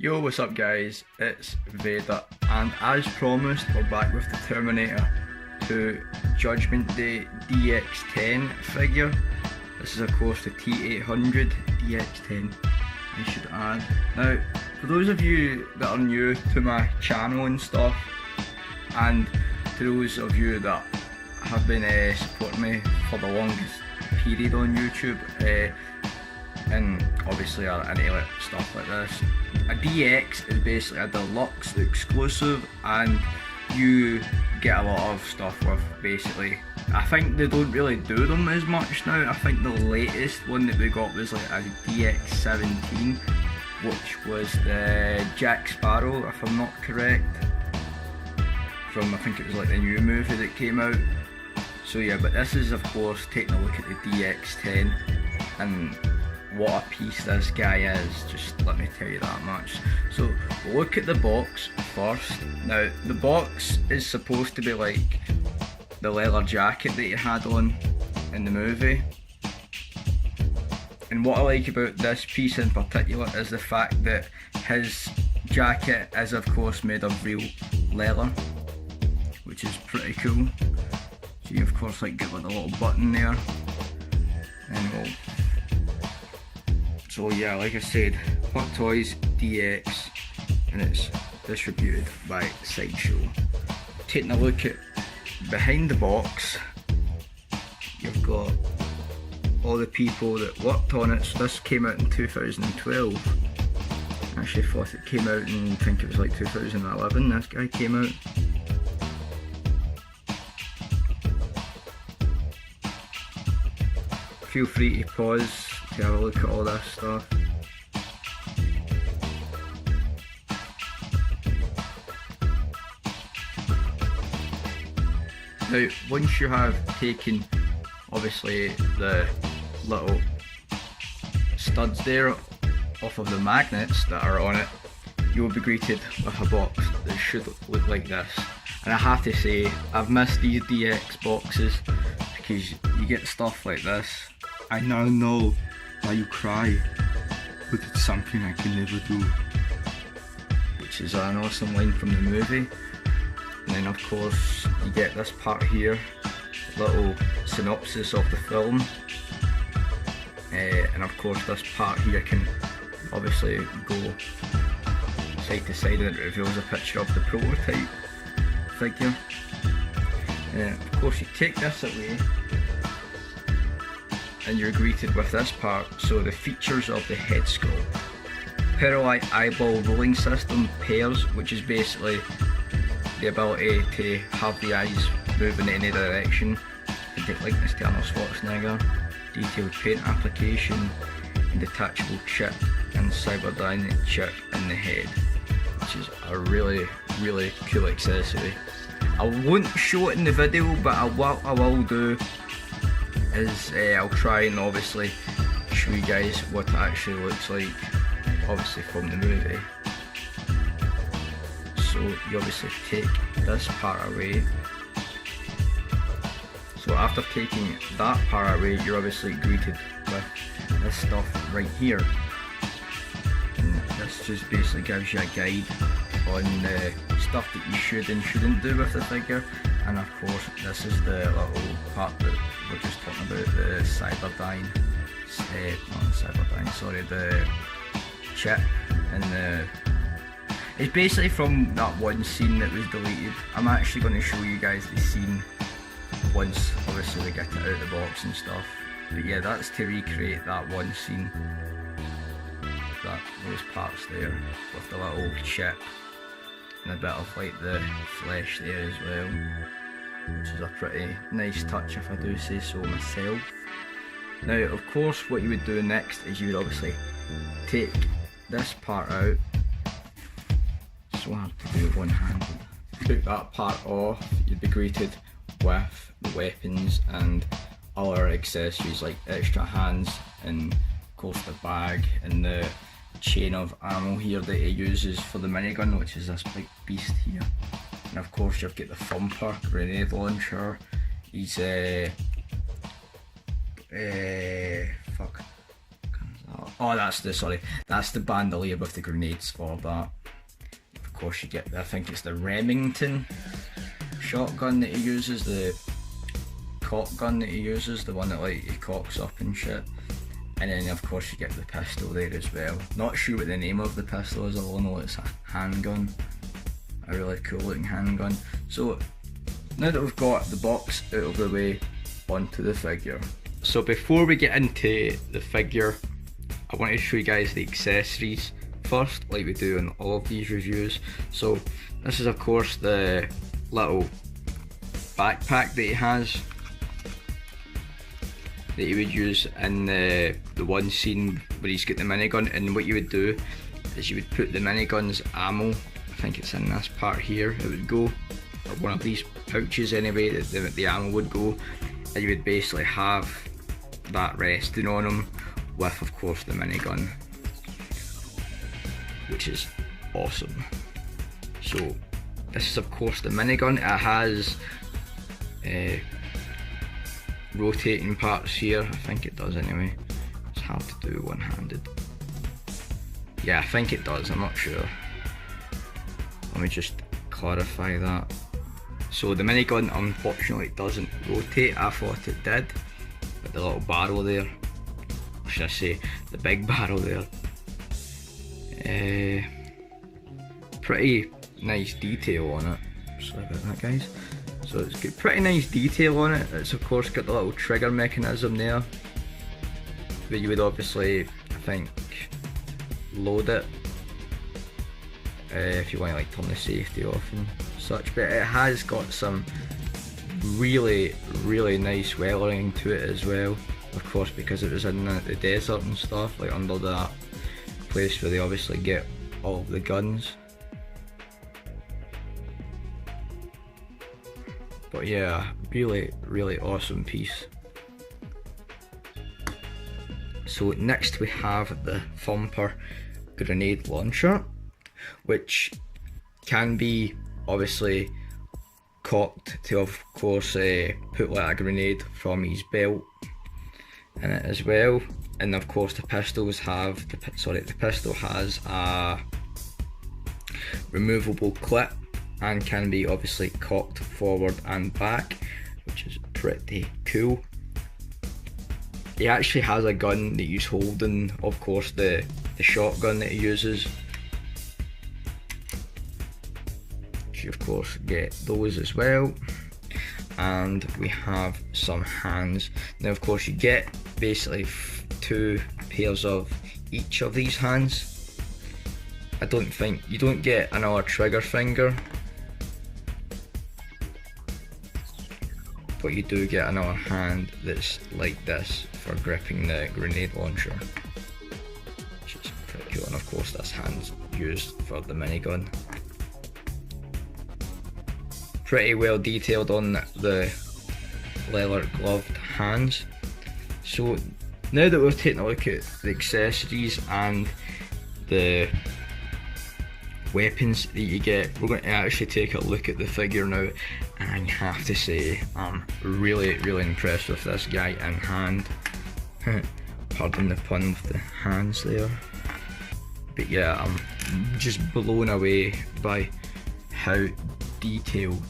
Yo, what's up guys, it's Vader, and as promised we're back with the Terminator 2 Judgment Day Dx10 figure. This is of course the T800 Dx10, I should add. Now, for those of you that are new to my channel and stuff, and to those of you that have been supporting me for the longest period on YouTube, and obviously are into like stuff like this, a DX is basically a deluxe exclusive, and you get a lot of stuff with basically, I think they don't really do them as much now. I think the latest one that we got was like a Dx17, which was the Jack Sparrow, if I'm not correct, from I think it was like the new movie that came out. So yeah, but this is of course taking a look at the Dx10, and what a piece this guy is, just let me tell you that much. So look at the box first. Now the box is supposed to be like the leather jacket that he had on in the movie, and what I like about this piece in particular is the fact that his jacket is of course made of real leather, which is pretty cool. So you of course like get like a little button there, and we'll, so yeah, like I said, Hot Toys DX, and it's distributed by Sideshow. Taking a look at behind the box, you've got all the people that worked on it. So this came out in 2012. I actually thought it came out in, I think it was like 2011, this guy came out. Feel free to pause to have a look at all this stuff. Now, once you have taken obviously the little studs there off of the magnets that are on it, you will be greeted with a box that should look like this. And I have to say, I've missed these DX boxes because you get stuff like this. I now know why you cry, but it's something I can never do. Which is an awesome line from the movie. And then of course you get this part here, little synopsis of the film. And of course this part here can obviously go side to side, and it reveals a picture of the prototype figure. And of course you take this away, and you're greeted with this part. So the features of the head sculpt: Parallel eyeball rolling system pairs, which is basically the ability to have the eyes move in any direction, to take likeness to Arnold Schwarzenegger. Detailed paint application, and detachable chip and Cyberdyne chip in the head, which is a really cool accessory. I won't show it in the video, but what I will do is I'll try and obviously show you guys what it actually looks like, obviously from the movie. So you obviously take this part away. So after taking that part away, you're obviously greeted with this stuff right here. And this just basically gives you a guide on the stuff that you should and shouldn't do with the figure. And of course this is the little part that we're just talking about, the Cyberdyne, not the Cyberdyne, sorry, the chip. And it's basically from that one scene that was deleted. I'm actually going to show you guys the scene once obviously we get it out of the box and stuff. But yeah, that's to recreate that one scene, those parts there with the little chip and a bit of like the flesh there as well, which is a pretty nice touch if I do say so myself. Now of course what you would do next is you would obviously take this part out. So I have to do it one handed. Took that part off, you'd be greeted with the weapons and other accessories like extra hands, and of course the bag and the chain of ammo here that he uses for the minigun, which is this big beast here. And of course you've got the thumper, grenade launcher, his Oh, that's the bandolier with the grenades for that. Of course you get, I think it's the Remington shotgun that he uses, the cock gun that he uses, the one that like he cocks up and shit. And then of course you get the pistol there as well. Not sure what the name of the pistol is, I only know it's a handgun. A really cool looking handgun. So now that we've got the box out of the way, onto the figure. So before we get into the figure, I want to show you guys the accessories first, like we do in all of these reviews. So this is of course the little backpack that he has, that he would use in the one scene where he's got the minigun. And what you would do is you would put the minigun's ammo, I think it's in this part here, it would go, or one of these pouches anyway, that the ammo would go, and you would basically have that resting on him with of course the minigun, which is awesome. So this is of course the minigun. It has rotating parts here, I think it does anyway. It's hard to do one-handed. Yeah, I think it does, I'm not sure. Let me just clarify that. So the minigun unfortunately doesn't rotate. I thought it did, but the little barrel there, or should I say the big barrel there, pretty nice detail on it. Sorry about that guys. So it's got pretty nice detail on it. It's of course got the little trigger mechanism there, but you would obviously, I think, load it if you want to like turn the safety off and such. But it has got some really nice weathering to it as well, of course, because it was in the desert and stuff, like under that place where they obviously get all of the guns. But yeah, really awesome piece. So next we have the Thumper grenade launcher, which can be obviously cocked to of course put like a grenade from his belt in it as well. And of course the pistols have, the pistol has a removable clip and can be obviously cocked forward and back, which is pretty cool. He actually has a gun that he's holding, of course the shotgun that he uses. You of course get those as well. And we have some hands. Now of course you get basically 2 pairs of each of these hands. I don't think, you don't get another trigger finger, but you do get another hand that's like this for gripping the grenade launcher, which is pretty cool. And of course this hand's used for the minigun. Pretty well detailed on the leather gloved hands. So now that we've taken a look at the accessories and the weapons that you get, we're going to actually take a look at the figure now, and I have to say I'm really impressed with this guy in hand. Pardon the pun with the hands there, but yeah, I'm just blown away by how detailed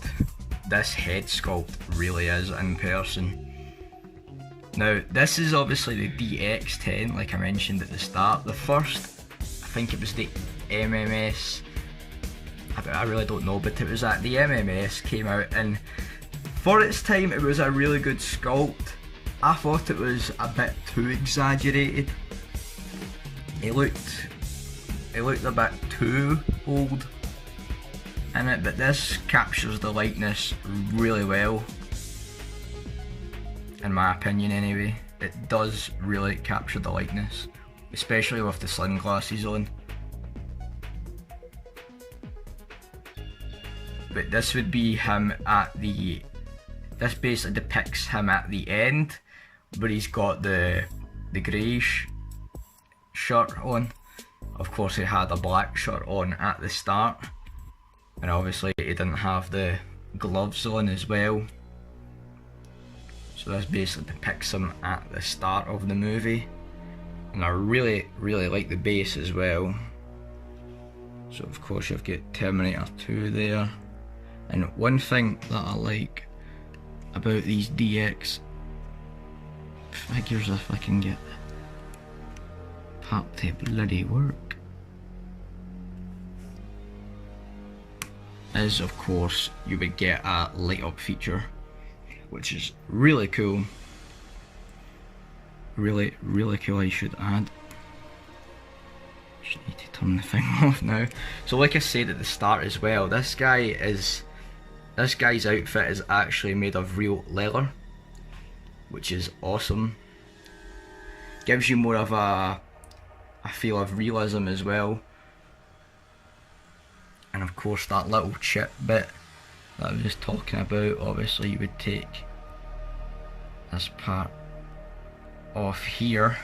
this head sculpt really is in person. Now this is obviously the Dx10, like I mentioned at the start. The first, I think it was the MMS, I really don't know, but it was at the MMS came out, and for its time it was a really good sculpt. I thought it was a bit too exaggerated. It looked a bit too old in it, but this captures the likeness really well, in my opinion anyway. It does really capture the likeness, especially with the sunglasses on. But this would be him at the, this basically depicts him at the end, where he's got the greyish shirt on. Of course he had a black shirt on at the start, and obviously he didn't have the gloves on as well. So this basically depicts him at the start of the movie. and I really like the base as well. So of course you've got Terminator 2 there, and one thing that I like about these DX figures, if I can get the part to bloody work, is of course you would get a light up feature, which is really cool. Really cool, I should add. Just need to turn the thing off now. So like I said at the start as well, this guy's outfit is actually made of real leather, which is awesome. Gives you more of a feel of realism as well. And of course that little chip bit that I was talking about, obviously you would take this part off here,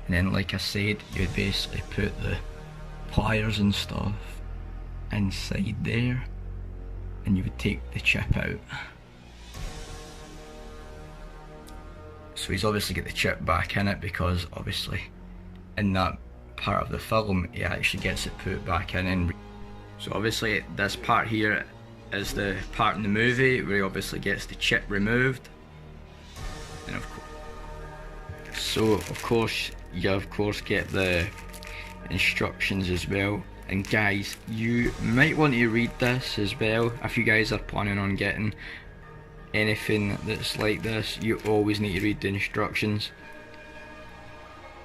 and then like I said, you'd basically put the pliers and stuff inside there, and you would take the chip out. So he's obviously got the chip back in it, because obviously in that part of the film he actually gets it put back in. So obviously this part here is the part in the movie where he obviously gets the chip removed, and of course you get the instructions as well. And guys, you might want to read this as well if you guys are planning on getting anything that's like this. You always need to read the instructions.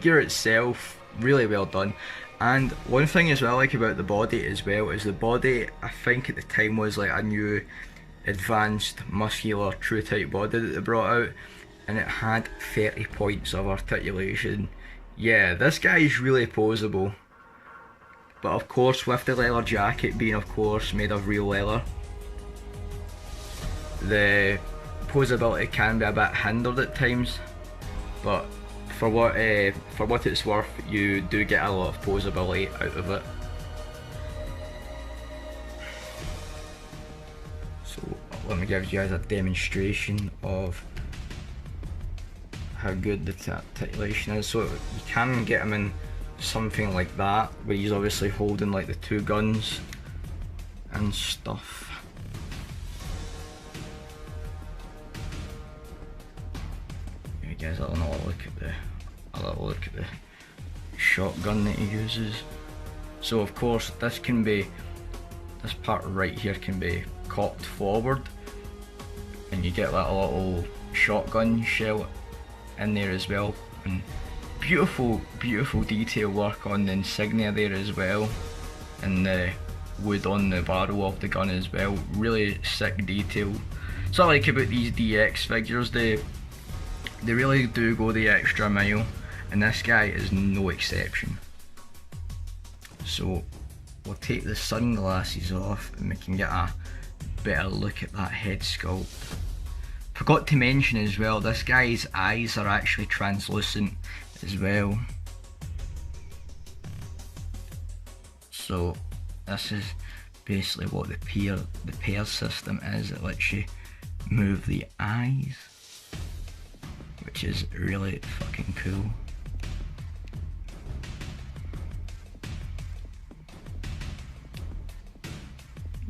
Gear itself, really well done. And one thing as well I like about the body as well is the body, I think at the time, was like a new advanced muscular true type body that they brought out, and it had 30 points of articulation. Yeah, this guy is really poseable. But of course with the leather jacket being of course made of real leather, the posability can be a bit hindered at times, but for what it's worth, you do get a lot of posability out of it. So let me give you guys a demonstration of how good the articulation is. So you can get him in something like that, where he's obviously holding like the two guns and stuff. You guys, I'll have a look at the shotgun that he uses. So of course this part right here can be cocked forward, and you get that little shotgun shell in there as well. And beautiful detail work on the insignia there as well, and the wood on the barrel of the gun as well. Really sick detail. So I like about these DX figures, they really do go the extra mile, and this guy is no exception. So we'll take the sunglasses off and we can get a better look at that head sculpt. Forgot to mention as well, this guy's eyes are actually translucent as well. So this is basically what the pair system is. It lets you move the eyes, which is really fucking cool.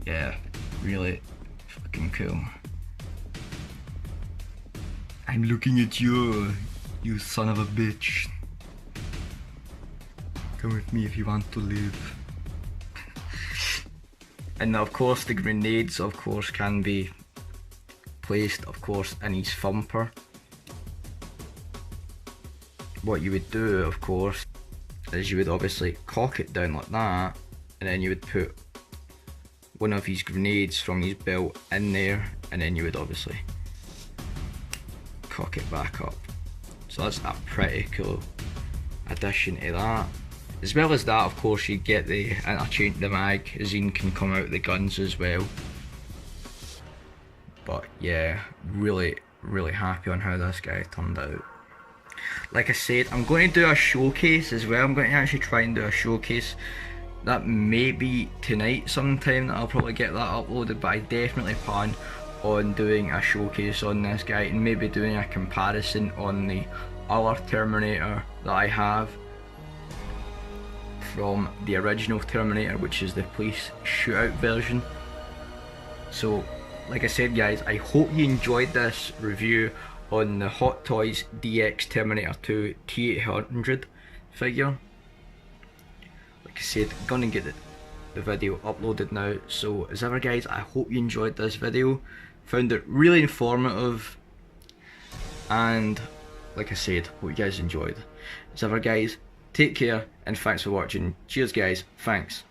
Yeah, really fucking cool. I'm looking at you, you son of a bitch. Come with me if you want to live. And of course the grenades of course can be placed of course in his thumper. What you would do of course is you would obviously cock it down like that, and then you would put one of his grenades from his belt in there, and then you would obviously cock it back up. So that's a pretty cool addition to that. As well as that, of course, you get the magazine can come out of the guns as well. But yeah, really happy on how this guy turned out. Like I said, I'm going to do a showcase as well. I'm going to actually try and do a showcase. That may be tonight sometime that I'll probably get that uploaded, but I definitely plan on doing a showcase on this guy and maybe doing a comparison on the other Terminator that I have from the original Terminator, which is the police shootout version. So like I said guys, I hope you enjoyed this review on the Hot Toys DX Terminator 2 T800 figure. Like I said, gonna get the video uploaded now. So as ever guys, I hope you enjoyed this video, found it really informative, and like I said, hope you guys enjoyed. As ever guys, take care and thanks for watching. Cheers guys, thanks.